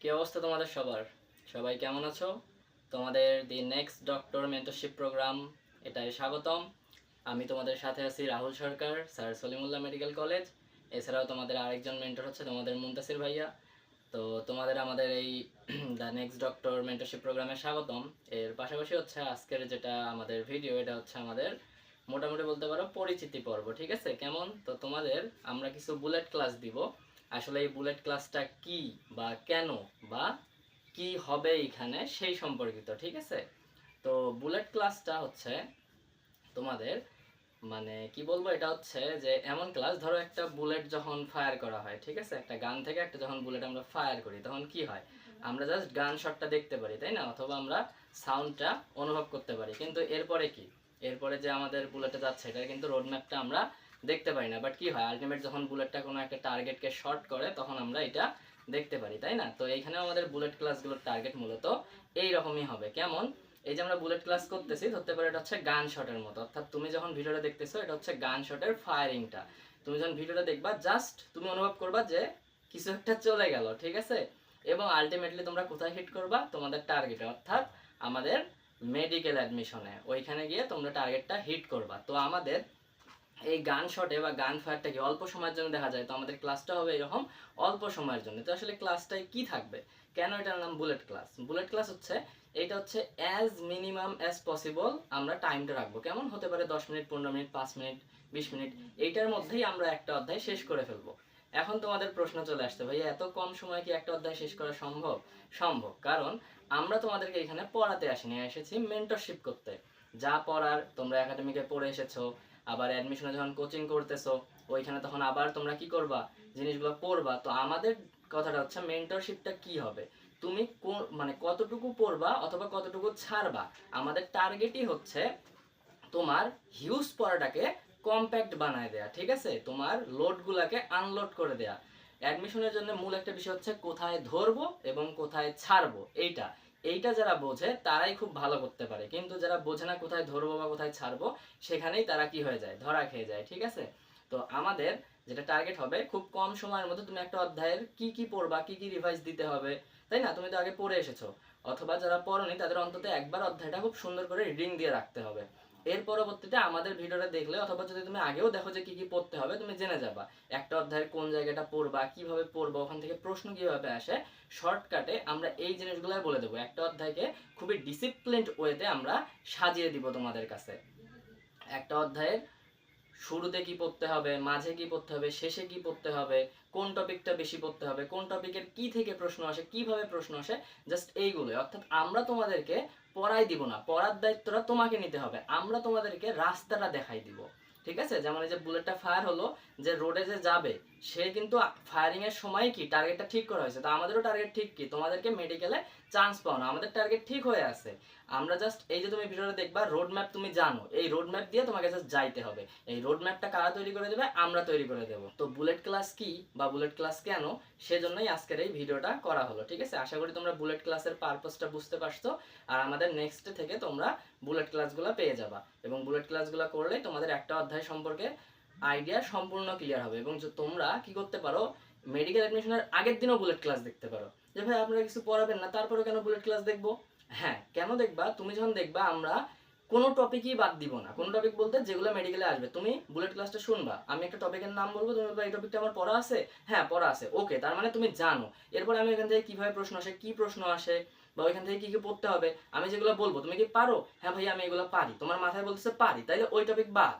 কি অবস্থা তোমাদের সবার? সবাই কেমন আছো? তোমাদের the next doctor mentorship programme এটাই স্বাগতম। আমি তোমাদের সাথে আছি Rahul Sarkar, sir Salimullah medical college. এছাড়াও তোমাদের আরেকজন মেন্টর হচ্ছে তোমাদের মুনতাসির ভাইয়া। তো তোমাদের আমাদের এই দ্য নেক্সট ডক্টর মেন্টরশিপ প্রোগ্রামে স্বাগতম। এর পাশাপাশি হচ্ছে আজকের যেটা আমাদের ভিডিও, এটা হচ্ছে আমাদের মোটামুটি বলতে পারো পরিচিতি পর্ব। ঠিক আছে? কেমন? তো তোমাদের আমরা কিছু বুলেট ক্লাস দিব। আসলে এই বুলেট ক্লাসটা কি বা কেন বা কি হবে এখানে সেই সম্পর্কিত। ঠিক আছে? তো বুলেট ক্লাসটা হচ্ছে তোমাদের মানে কি বলবো, এটা হচ্ছে যে এমন ক্লাস, ধরো একটা বুলেট যখন ফায়ার করা হয়, ঠিক আছে, একটা গান থেকে একটা যখন বুলেট আমরা ফায়ার করি তখন কি হয়, আমরা জাস্ট গান শটটা দেখতে পারি, তাই না? অথবা আমরা সাউন্ডটা অনুভব করতে পারি, কিন্তু এরপরে কি, এরপরে যে আমাদের বুলেটে যাচ্ছে এটা কিন্তু রোড ম্যাপটা আমরা দেখতে পারি না। বাট কি হয়, আলটিমেট যখন বুলেটটা কোনো একটা টার্গেটকে শর্ট করে তখন আমরা এটা দেখতে পারি, তাই না? তো এইখানে আমাদের বুলেট ক্লাসগুলোর টার্গেট মূলত এইরকমই হবে। কেমন? এই যে আমরা বুলেট ক্লাস করতেছি, ধরতে পারো এটা হচ্ছে গান শটের মতো, অর্থাৎ তুমি যখন ভিডিওটা দেখতেছো এটা হচ্ছে গান শটের ফায়ারিংটা। তুমি যখন ভিডিওটা দেখবা জাস্ট তুমি অনুভব করবা যে কিছু একটা চলে গেল, ঠিক আছে? এবং আলটিমেটলি তোমরা কোথায় হিট করবা? তোমাদের টার্গেটে, অর্থাৎ আমাদের মেডিকেল অ্যাডমিশনে, ওইখানে গিয়ে তোমরা টার্গেটটা হিট করবা। তো আমাদের এই গান শটে বা গান ফায়ারটাকে অল্প সময়ের জন্য দেখা যায়, তো আমাদের ক্লাসটা হবে এরকম অল্প সময়ের জন্য। তো আসলে ক্লাসটাই কি থাকবে, কেন এটার নাম বুলেট ক্লাস? বুলেট ক্লাস হচ্ছে এইটা হচ্ছে অ্যাজ মিনিমাম অ্যাজ পসিবল আমরা টাইমটা রাখবো। কেমন হতে পারে? 10 মিনিট, 15 মিনিট, 5 মিনিট, 20 মিনিট, এইটার মধ্যেই আমরা একটা অধ্যায় শেষ করে ফেলবো। এখন তোমাদের প্রশ্ন চলে আসছে, ভাইয়া এত কম সময়ে কি একটা অধ্যায় শেষ করা সম্ভব? সম্ভব, কারণ আমরা তোমাদেরকে এখানে পড়াতে আসিনি, এসেছি মেন্টরশিপ করতে। যা পড়ার তোমরা একাডেমিকে পড়ে এসেছো, আবার অ্যাডমিশনে যখন কোচিং করতেছো ওইখানে তখন আবার তোমরা কি করবা, জিনিসগুলো পড়বা। তো আমাদের কথাটা হচ্ছে মেন্টরশিপটা কি হবে, তুমি মানে কতটুকু পড়বা অথবা কতটুকু ছাড়বা। আমাদের টার্গেটই হচ্ছে তোমার হিউজ পড়াটাকে কম্প্যাক্ট বানায় দেয়া, ঠিক আছে, তোমার লোডগুলোকে আনলোড করে দেয়া। অ্যাডমিশনের জন্য মূল একটা বিষয় হচ্ছে কোথায় ধরবো এবং কোথায় ছাড়বো। এইটা এইটা যারা বোঝে তারাই খুব ভালো করতে পারে, কিন্তু যারা বোঝে না কোথায় ধরবো বা কোথায় ছাড়বো, সেখানেই তারা কি হয়ে যায়, ধরা খেয়ে যায়। ঠিক আছে? তো আমাদের যেটা টার্গেট হবে, খুব কম সময়ের মধ্যে তুমি একটা অধ্যায়ের কি কি পড়বা, কি কি রিভাইজ দিতে হবে, তাই না? তুমি তো আগে পড়ে এসেছো, অথবা যারা পড়নি তাদের অন্তত একবার অধ্যায়টা খুব সুন্দর করে রিডিং দিয়ে রাখতে হবে। এর পরবর্তীতে আমাদের ভিডিওটা দেখলে, অথবা যদি তুমি আগেও দেখো যে কি কি পড়তে হবে, তুমি জেনে যাবা একটা অধ্যায়ের কোন জায়গাটা পড়বা, কিভাবে পড়বা, ওখান থেকে প্রশ্ন কিভাবে আসে। শর্টকাটে আমরা এই জিনিসগুলো বলে দেবো। একটা অধ্যায়কে খুবই ডিসিপ্লিনড ওয়েতে আমরা সাজিয়ে দিব তোমাদের কাছে। একটা অধ্যায়ের শুরুতে কি পড়তে হবে, মাঝে কি পড়তে হবে, শেষে কি পড়তে হবে, কোন টপিকটা বেশি পড়তে হবে, কোন টপিকের কি থেকে প্রশ্ন আসে, কিভাবে প্রশ্ন আসে, জাস্ট এইগুলো। অর্থাৎ আমরা তোমাদেরকে পড়াই দিব না, পড়ার দায়িত্বটা তোমাকে নিতে হবে। আমরা তোমাদেরকে রাস্তাটা দেখাই দিব। ঠিক আছে? যেমন এই যে বুলেটটা ফায়ার হলো, যে রোডে যে যাবে সে কিন্তু ফায়ারিং এর সময় কি টার্গেটটা ঠিক করা হয়েছে। তো আমাদেরও টার্গেট ঠিক কি, তোমাদেরকে মেডিকেলে চান্স পাওয়ানো। আমাদের টার্গেট ঠিক হয়ে আছে। আমরা জাস্ট এই যে তুমি ভিডিওটা দেখবা, রোড ম্যাপ তুমি জানো, এই রোড ম্যাপ দিয়ে তোমাকে জাস্ট যাইতে হবে। এই রোড ম্যাপটা কারা তৈরি করে দেবে? আমরা তৈরি করে দেব। তো বুলেট ক্লাস কি বা বুলেট ক্লাস কেন, সেজন্যই আজকের এই ভিডিওটা করা হলো। ঠিক আছে? আশা করি তোমরা বুলেট ক্লাসের পারপাসটা বুঝতে পারছো, আর আমাদের নেক্সট থেকে তোমরা বুলেট ক্লাসগুলো পেয়ে যাবা। এবং বুলেট ক্লাসগুলো করলেই তোমাদের একটা অধ্যায় সম্পর্কে আইডিয়া সম্পূর্ণ ক্লিয়ার হবে। এবং তোমরা কি করতে পারো, মেডিকেল অ্যাডমিশনের আগের দিনও বুলেট ক্লাস দেখতে পারো। যে ভাই আপনারা কিছু পড়াবেন না, তারপরে কেন বুলেট ক্লাস দেখবো? হ্যাঁ, কেন দেখবা? তুমি যখন দেখবা আমরা কোনো টপিকই বাদ দিব না। কোনো টপিক বলতে যেগুলো মেডিকেলে আসবে, তুমি বুলেট ক্লাসটা শুনবা, আমি একটা টপিকের নাম বলবো, তুমি বলবা এই টপিকটা আমার পড়া আছে, হ্যাঁ পড়া আছে, ওকে, তার মানে তুমি জানো। এরপর আমি এখান থেকে কিভাবে প্রশ্ন আসে, কি প্রশ্ন আসে, বা ওইখান থেকে কি কি পড়তে হবে, আমি যেগুলো বলবো তুমি কি পারো? হ্যাঁ ভাই আমি এগুলো পারি। তোমার মাথায় বলতেছে পারি, তাইলে ওই টপিক বাদ,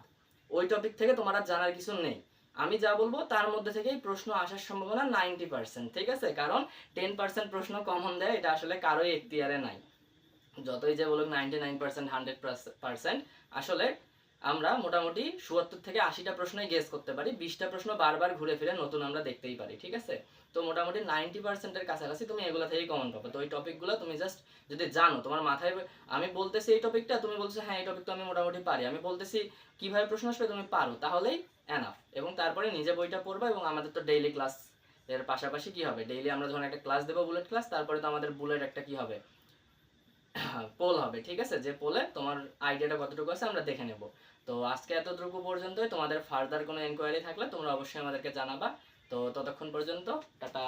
ওই টপিক থেকে তোমার আর জানার কিছু নেই। আমি যা বলবো তার মধ্যে থেকেই প্রশ্ন আসার সম্ভাবনা 90%। ঠিক আছে? কারণ 10% প্রশ্ন কমন দেয়, এটা আসলে কারোই এখতিয়ারে নাই। যতই যে বলুক 99%, 100%, আসলে আমরা মোটামুটি ৭৪ থেকে ৮০টা প্রশ্নই গেস করতে পারি, 20টা প্রশ্ন বারবার ঘুরে ফিরে নতুন আমরা দেখতেই পারি। ঠিক আছে? তো মোটামুটি 90%-এর কাছাকাছি তুমি এগুলো থেকেই কমন পাবে। তো ওই টপিকগুলো তুমি জাস্ট যদি জানো, তোমার মাথায় আমি বলতেছি এই টপিকটা, তুমি বলছো হ্যাঁ এই টপিক তো আমি মোটামুটি পারি, আমি বলতেছি কিভাবে প্রশ্ন আসবে, তুমি পারো, তাহলেই এনাফ। এবং তারপরে নিজে বইটা পড়বা। এবং আমাদের তো ডেইলি ক্লাস এর পাশাপাশি কি হবে, ডেইলি আমরা যখন একটা ক্লাস দেবো বুলেট ক্লাস, তারপরে তো আমাদের বুলেট একটা কি হবে, পোল হবে। ঠিক আছে? যে পোলে তোমার আইডিয়াটা কতটুকু আছে আমরা দেখে নেব। তো আজকে এতটুকু পর্যন্তই। তোমাদের ফার্দার কোনো এনকোয়ারি থাকলে তোমরা অবশ্যই আমাদেরকে জানাবা। তো ততক্ষণ পর্যন্ত টাটা।